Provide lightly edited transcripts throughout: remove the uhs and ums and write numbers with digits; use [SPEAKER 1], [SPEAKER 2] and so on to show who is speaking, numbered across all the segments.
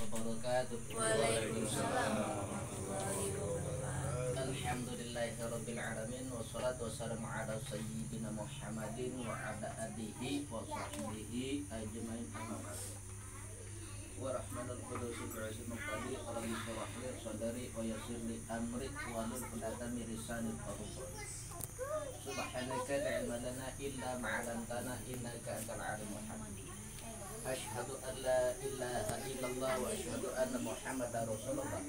[SPEAKER 1] wabarakatuh.
[SPEAKER 2] Waalaikumsalam warahmatullahi wabarakatuh.
[SPEAKER 1] Alhamdulillahirabbil alamin wassalatu wassalamu ala sayyidina Muhammadin wa ala alihi wa sahbihi ajmain amma ba'du. Wa rahmanul qudus bi'izin muqaddi rabbi shrah li sadri wa yassir li amri wa hlul 'uqdatam min lisani yafqahu qawli. Subhanaka la ilma lana illa ma 'allamtana innaka antal alimul hakim. Asyhadu an la ilaha illallah wa asyhadu anna Muhammadar Rasulullah.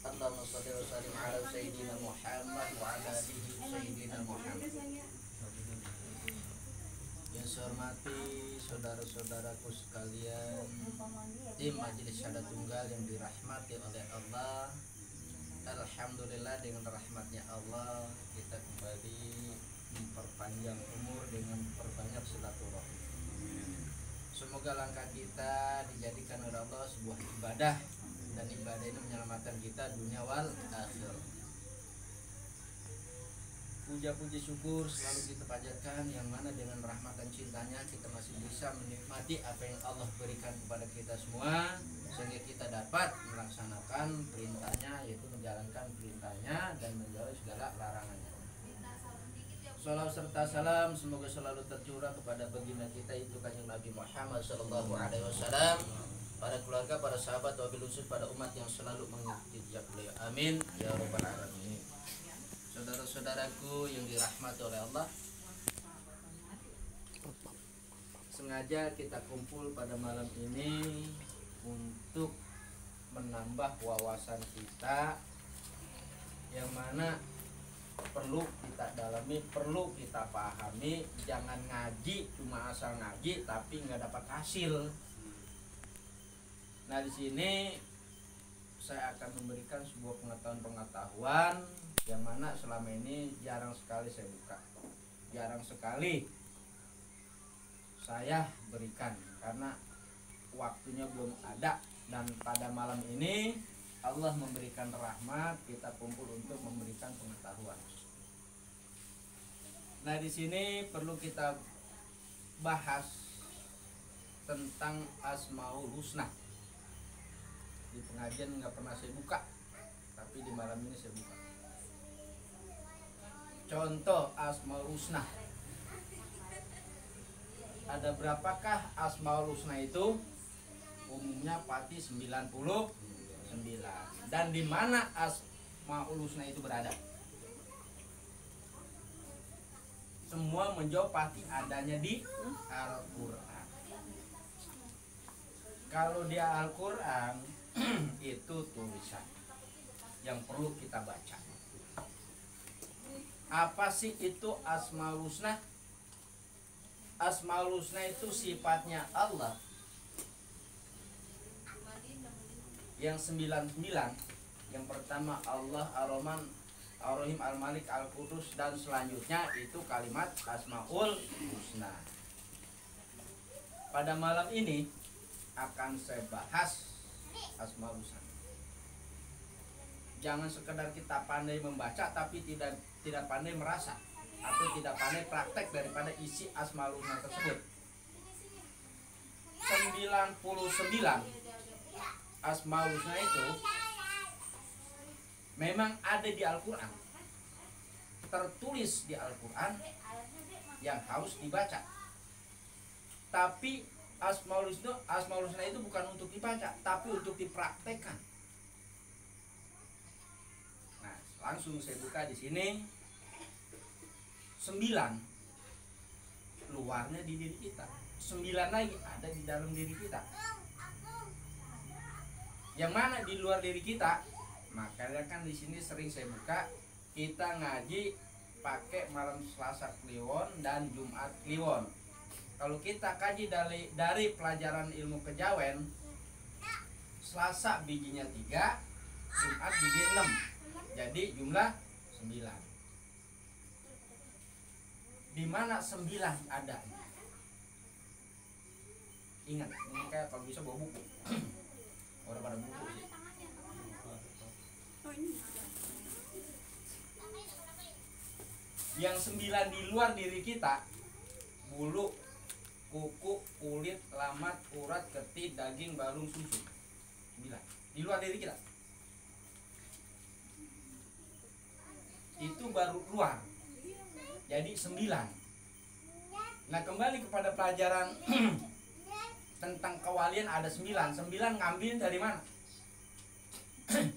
[SPEAKER 1] Allahumma shalli wa sallim ala sayyidina Muhammad wa ala alihi sayyidina Muhammad. Yang saya hormati saudara-saudaraku sekalian di Majelis Syahadat Tunggal yang dirahmati oleh Allah. Alhamdulillah, dengan rahmatnya Allah kita kembali memperpanjang umur dengan memperbanyak silaturahmi. Semoga langkah kita dijadikan oleh Allah sebuah ibadah, dan ibadah ini menyelamatkan kita dunia wal akhir. Puja-puji syukur selalu kita panjatkan, yang mana dengan rahmat dan cintanya kita masih bisa menikmati apa yang Allah berikan kepada kita semua, sehingga kita dapat melaksanakan perintahnya, yaitu menjalankan perintahnya dan menjauhi segala larangannya. Salawat serta salam semoga selalu tercurah kepada baginda kita, itu Kanjeng Nabi Muhammad sallallahu alaihi wasallam, para keluarga, para sahabat, wabil khusus pada umat yang selalu mengikuti jejak beliau. Amin ya rabbal alamin. Saudara-saudaraku yang dirahmati oleh Allah, sengaja kita kumpul pada malam ini untuk menambah wawasan kita, yang mana perlu kita dalami, perlu kita pahami. Jangan ngaji cuma asal ngaji tapi nggak dapat hasil. Nah, di sini saya akan memberikan sebuah pengetahuan yang mana selama ini jarang sekali saya buka, jarang sekali saya berikan karena waktunya belum ada. Dan pada malam ini Allah memberikan rahmat, kita kumpul untuk memberikan pengetahuan. Nah, di sini perlu kita bahas tentang Asmaul Husna. Di pengajian nggak pernah saya buka, tapi di malam ini saya buka. Contoh Asmaul Husna. Ada berapakah Asmaul Husna itu? Umumnya pasti 99. Dan di mana Asmaul Husna itu berada? Semua menjawab pasti adanya di Al-Quran. Kalau di Al-Quran itu tulisan yang perlu kita baca. Apa sih itu Asmaul Husna? Asmaul Husna itu sifatnya Allah yang 99. Yang pertama Allah Ar-Rahman Ar-Rahim Al-Malik Al-Qudus, dan selanjutnya itu kalimat Asmaul Husna. Pada malam ini akan saya bahas Asmaul Husna. Jangan sekedar kita pandai membaca tapi tidak pandai merasa, atau tidak pandai praktek daripada isi Asmaul Husna tersebut. 99 Asmaul Husna itu memang ada di Al-Quran, tertulis di Al-Quran yang harus dibaca. Tapi Asmaul Husna itu bukan untuk dibaca, tapi untuk dipraktekkan. Nah, langsung saya buka di sini. 9 luarnya di diri kita, 9 lagi ada di dalam diri kita. Yang mana di luar diri kita? Makanya kan di sini sering saya buka, kita ngaji pakai malam Selasa Kliwon dan Jumat Kliwon. Kalau kita kaji dari pelajaran ilmu kejawen, Selasa bijinya 3, Jumat biji 6, jadi jumlah 9. Di mana 9 ada? Ingat, ini kayak kalau bisa bawa buku. Orang pada buku sih. Yang 9 di luar diri kita: bulu, kuku, kulit, lamat, urat, ketih, daging, balung, susu. 9. Di luar diri kita. Itu baru luar. Jadi 9. Nah, kembali kepada pelajaran tentang kewalian ada 9. 9 ngambil dari mana?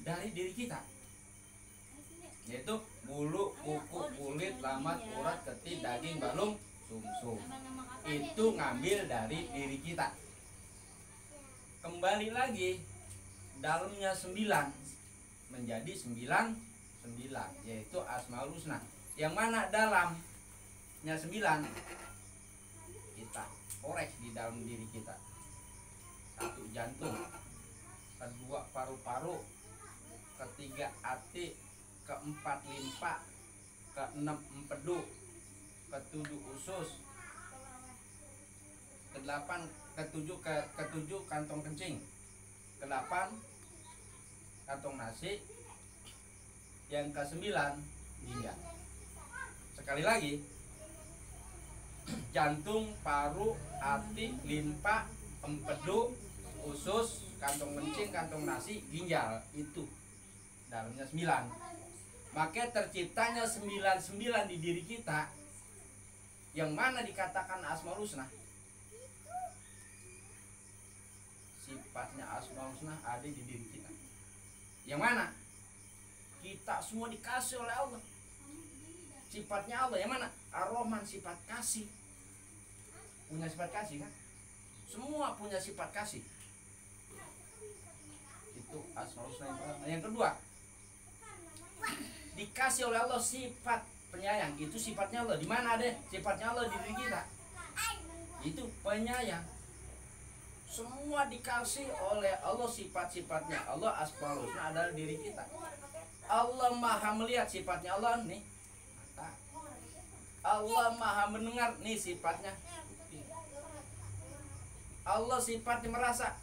[SPEAKER 1] Dari diri kita. Yaitu bulu, kuku, kulit, lamat, urat, keti, daging, balung, sumsum. Itu ngambil dari diri kita. Kembali lagi, dalamnya 9 menjadi 9, yaitu Asmaul Husna. Yang mana dalamnya 9 kita korek di dalam diri kita. 1 jantung, 2 paru-paru, 3 hati, 4 limpa, 6 empedu, 7 usus, 7 kantong kencing, 8 kantong nasi, yang ke-9 ginjal. Sekali lagi, jantung, paru, hati, limpa, empedu, usus, kantong kencing, kantong nasi, ginjal. Itu dalamnya 9. Maka terciptanya 99 di diri kita, yang mana dikatakan Asmaul Husna. Sifatnya Asmaul Husna ada di diri kita. Yang mana kita semua dikasih oleh Allah. Sifatnya Allah yang mana? Ar-Rahman, sifat kasih. Punya sifat kasih kan? Semua punya sifat kasih. Itu Asmaul Husna yang pertama. Yang kedua, dikasih oleh Allah sifat penyayang. Itu sifatnya Allah. Di mana ada sifatnya Allah di diri kita? Itu penyayang. Semua dikasih oleh Allah sifat-sifatnya Allah. Asmaul Husna adalah diri kita. Allah maha melihat, sifatnya Allah nih mata. Allah maha mendengar, nih sifatnya. Allah sifatnya merasa.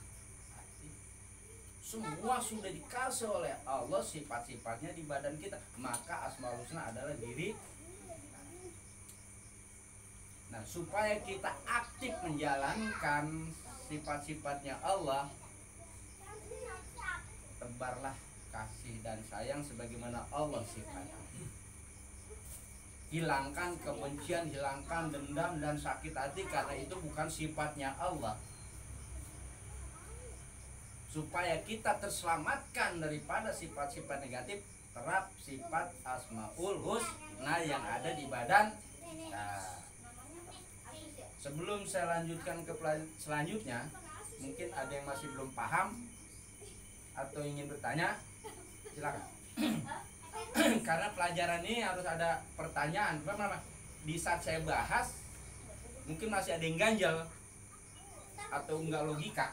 [SPEAKER 1] Semua sudah dikasih oleh Allah sifat-sifatnya di badan kita. Maka Asmaul Husna adalah diri. Nah, supaya kita aktif menjalankan sifat-sifatnya Allah, tebarlah kasih dan sayang sebagaimana Allah sifatnya. Hilangkan kebencian, hilangkan dendam dan sakit hati, karena itu bukan sifatnya Allah. Supaya kita terselamatkan daripada sifat-sifat negatif, terap sifat Asmaul Husna yang ada di badan. Nah, sebelum saya lanjutkan ke selanjutnya, mungkin ada yang masih belum paham atau ingin bertanya, silakan. Karena pelajaran ini harus ada pertanyaan. Kenapa? Di saat saya bahas, mungkin masih ada yang ganjel atau enggak logika.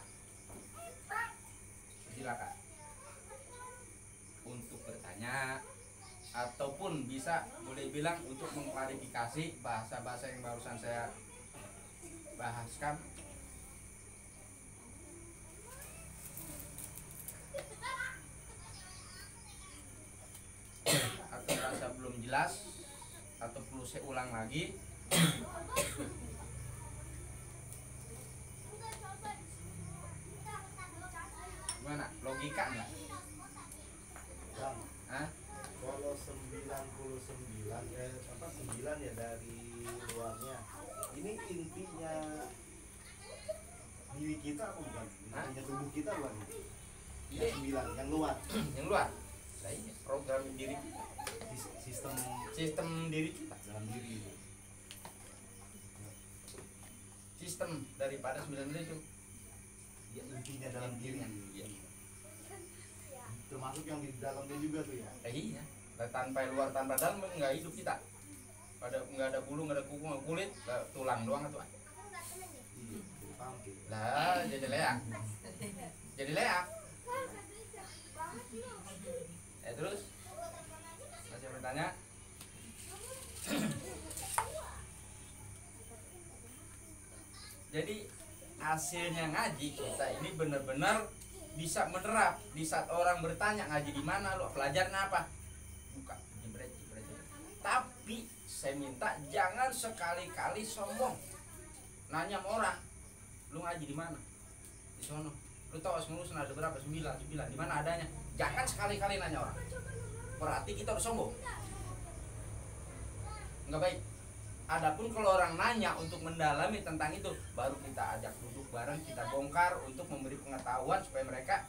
[SPEAKER 1] Silakan untuk bertanya, ataupun bisa boleh bilang untuk mengklarifikasi bahasa-bahasa yang barusan saya bahaskan. Atau rasa belum jelas atau perlu saya ulang lagi. Gimana? Logika enggak?
[SPEAKER 2] Bang,
[SPEAKER 1] Hah?
[SPEAKER 2] kalau 99 9 ya dari luarnya. Ini intinya diri kita apa bukan? Intinya tubuh kita bukan? Yang 9, yang luar.
[SPEAKER 1] Yang luar. Nah, ini program diri kita. Sistem diri kita.
[SPEAKER 2] Dalam diri.
[SPEAKER 1] Sistem daripada 9 itu.
[SPEAKER 2] Ya, intinya dalam diri.
[SPEAKER 1] Iya.
[SPEAKER 2] Termasuk yang di dalamnya juga tuh ya.
[SPEAKER 1] Iya. Tanpa luar tanpa dalam nggak hidup kita. Nggak ada bulu, nggak ada kuku, nggak kulit, tulang doang tuh.
[SPEAKER 2] Iya, paham sih.
[SPEAKER 1] Lah, jadi leak. Jadi leak. Terus masih bertanya? Jadi hasilnya ngaji kita ini benar-benar bisa menerap. Di saat orang bertanya, ngaji di mana lo, pelajarnya apa, buka jebret. Tapi saya minta jangan sekali-kali sombong nanya sama orang, lu ngaji di mana, di sono, Lu tahu Asmaul Husna ada berapa? 9. Di mana adanya? Jangan sekali-kali nanya orang. Berarti kita udah sombong. Enggak baik. Adapun kalau orang nanya untuk mendalami tentang itu, baru kita ajak duduk bareng, kita bongkar untuk memberi pengetahuan supaya mereka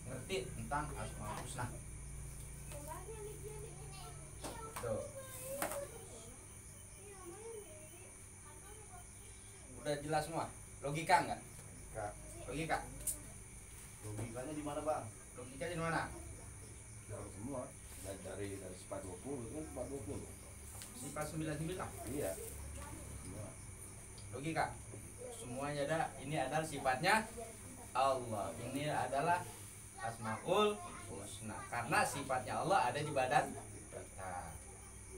[SPEAKER 1] ngerti tentang Asmaul Husna. Tuh. Udah jelas semua? Logika enggak? Logika.
[SPEAKER 2] Logikanya di mana, Bang?
[SPEAKER 1] Logikanya di mana?
[SPEAKER 3] Dari semua dari sifat 20 itu kan sifat 20.
[SPEAKER 1] Sifat 99.
[SPEAKER 3] Iya. Semua.
[SPEAKER 1] Logika. Semuanya ada. Ini adalah sifatnya Allah. Ini adalah Asmaul Husna. Karena sifatnya Allah ada di badan kita.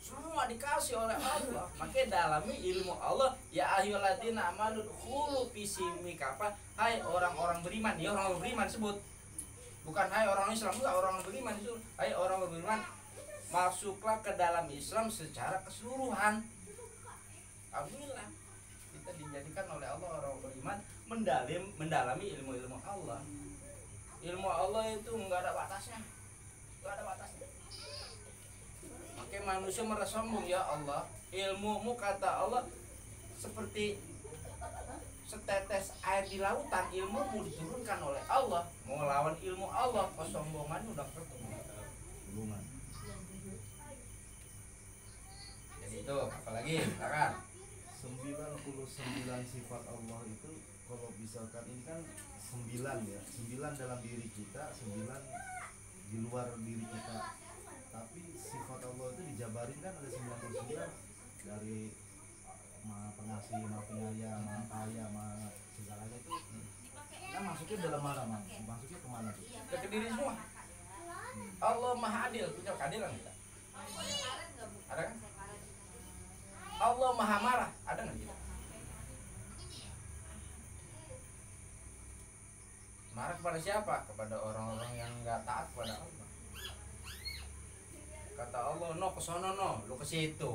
[SPEAKER 1] Semua dikasih oleh Allah. Makanya dalami ilmu Allah. Ya ayyuhalladzina amanu dkhulu fi silmi kafa. Hai orang-orang beriman. Ya orang beriman sebut. Bukan hai orang Islam, enggak, orang beriman itu. Hai orang beriman, masuklah ke dalam Islam secara keseluruhan. Alhamdulillah kita dijadikan oleh Allah orang beriman mendalami ilmu-ilmu Allah. Ilmu Allah itu enggak ada batasnya. Enggak ada batasnya. Makanya manusia merasa sombong, ya Allah, ilmumu kata Allah seperti setetes air di lautan, ilmumu diturunkan oleh Allah. Mau lawan ilmu Allah, kesombongan udah ketemu.
[SPEAKER 2] Hubungan.
[SPEAKER 1] Jadi itu, apalagi, silakan.
[SPEAKER 2] 99 sifat Allah itu kalau misalkan ini kan 9 ya. 9 dalam diri kita, 9 di luar diri kita. Tapi sifat Allah itu dijabarin kan ada 99 dari Maha Pengasih, Maha Penyayang, Maha Kaya, Maha segalanya itu. Nah, masuknya dalam mana, Mang? Masuknya kemana tuh?
[SPEAKER 1] Ke diri semua. Allah Maha Adil, punya keadilan kita. Ada kan? Allah Maha Marah, ada nggak kita? Marah kepada siapa? Kepada orang-orang yang nggak taat kepada Allah. Kata Allah, no kesono no, lu ke situ.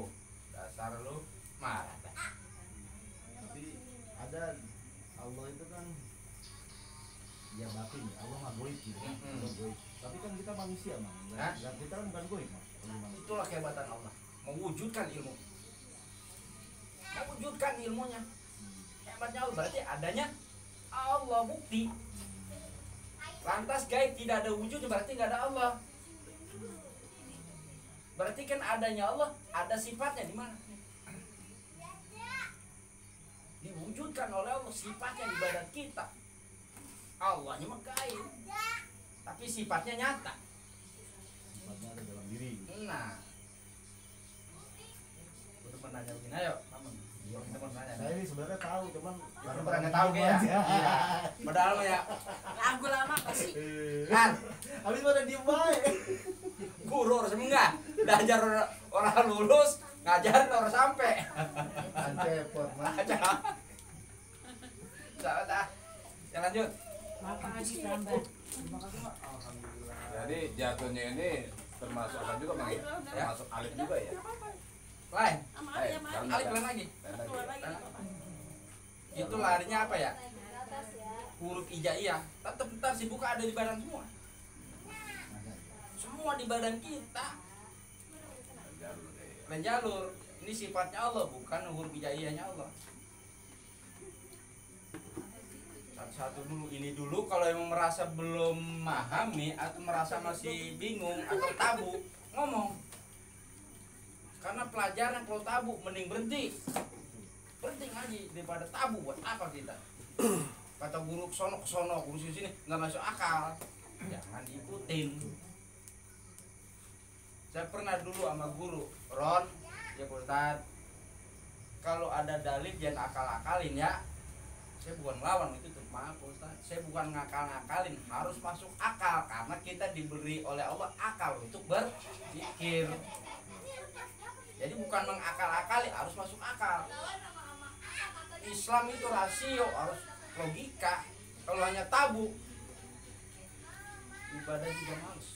[SPEAKER 1] Dasar lu marah.
[SPEAKER 2] Tapi ada Allah itu kan ya batin ya, Allah nggak goib gitu. Allah goib. Tapi kan kita manusia, Mang.
[SPEAKER 1] Hah?
[SPEAKER 2] Dan kita kan bukan goib, Mang.
[SPEAKER 1] Itulah kehebatan Allah, mewujudkan ilmu, mewujudkan ilmunya. Hebatnya Allah berarti adanya Allah bukti. Lantas gaib tidak ada wujudnya berarti nggak ada Allah. Berarti kan adanya Allah ada sifatnya di mana? Diwujudkan oleh Allah sifatnya di badan kita. Allahnya mah gaib, tapi sifatnya nyata.
[SPEAKER 2] Sifatnya ada dalam diri.
[SPEAKER 1] Nah, untuk menanya begini, ayo, Mamun. Kita mau nanya.
[SPEAKER 2] Saya ini sebenarnya tahu, cuman
[SPEAKER 1] Karena pernah nggak tahu ya. Iya. Padahal mah ya,
[SPEAKER 4] Lagu lama pasti.
[SPEAKER 1] kan
[SPEAKER 2] Habis pada diem baik.
[SPEAKER 1] guru harus enggak belajar orang lulus, ngajarin orang sampai.
[SPEAKER 2] Cepet, Mang.
[SPEAKER 1] Aja. Dah. Ya lanjut.
[SPEAKER 4] Makan lagi tambah.
[SPEAKER 3] Jadi jatuhnya ini termasuk apa juga, Bang? Ya? Termasuk alif juga ya?
[SPEAKER 1] Lain.
[SPEAKER 3] Alif
[SPEAKER 1] Lain lagi.
[SPEAKER 3] lagi.
[SPEAKER 1] Itu larinya apa ya? Huruf hijaiyah. Tetap ntar si buka ada di badan semua. Semua di badan kita. Lain jalur. Ini sifatnya Allah, bukan huruf hijaiyahnya Allah. Satu-satu dulu. Ini dulu kalau yang merasa belum memahami atau merasa masih bingung atau tabu, ngomong. Karena pelajaran kalau tabu mending berhenti. Berhenti ngaji daripada tabu. Buat apa kita? Kata guru kesono, guru sini nggak masuk akal. Jangan diikutin. Saya pernah dulu sama guru Ron, ya Ustaz, kalau ada dalil jangan akal-akalin ya. Saya bukan melawan itu tuh, maaf Ustaz. Saya bukan ngakal-ngakalin, harus masuk akal karena kita diberi oleh Allah akal untuk berpikir. Jadi bukan mengakal-akali, harus masuk akal. Islam itu rasio, harus logika. Kalau hanya tabu, ibadah juga males.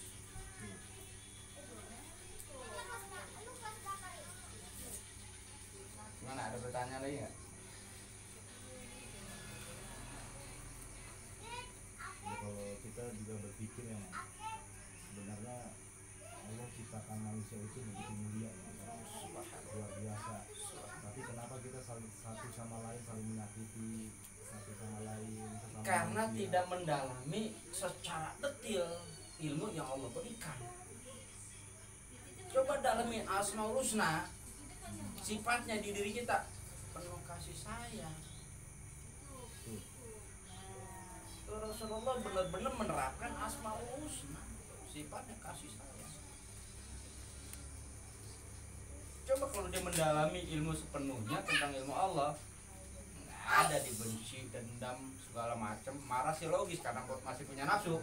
[SPEAKER 1] Gimana, ada bertanya lagi nggak?
[SPEAKER 2] manusia itu begitu mulia, luar biasa. Tapi kenapa kita saling satu sama lain saling menyakiti satu sama lain? Sesama
[SPEAKER 1] Karena
[SPEAKER 2] manusia.
[SPEAKER 1] tidak mendalami secara detail ilmu yang Allah berikan. Coba dalami Asmaul Husna, sifatnya di diri kita penuh kasih sayang. Rasulullah benar-benar menerapkan Asmaul Husna, sifatnya kasih sayang. Coba kalau dia mendalami ilmu sepenuhnya tentang ilmu Allah, nggak ada dibenci, dendam, segala macam. Marah sih logis karena masih punya nafsu,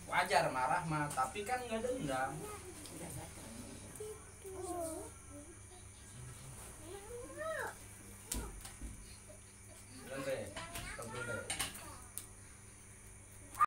[SPEAKER 1] wajar marah mah, tapi kan nggak dendam.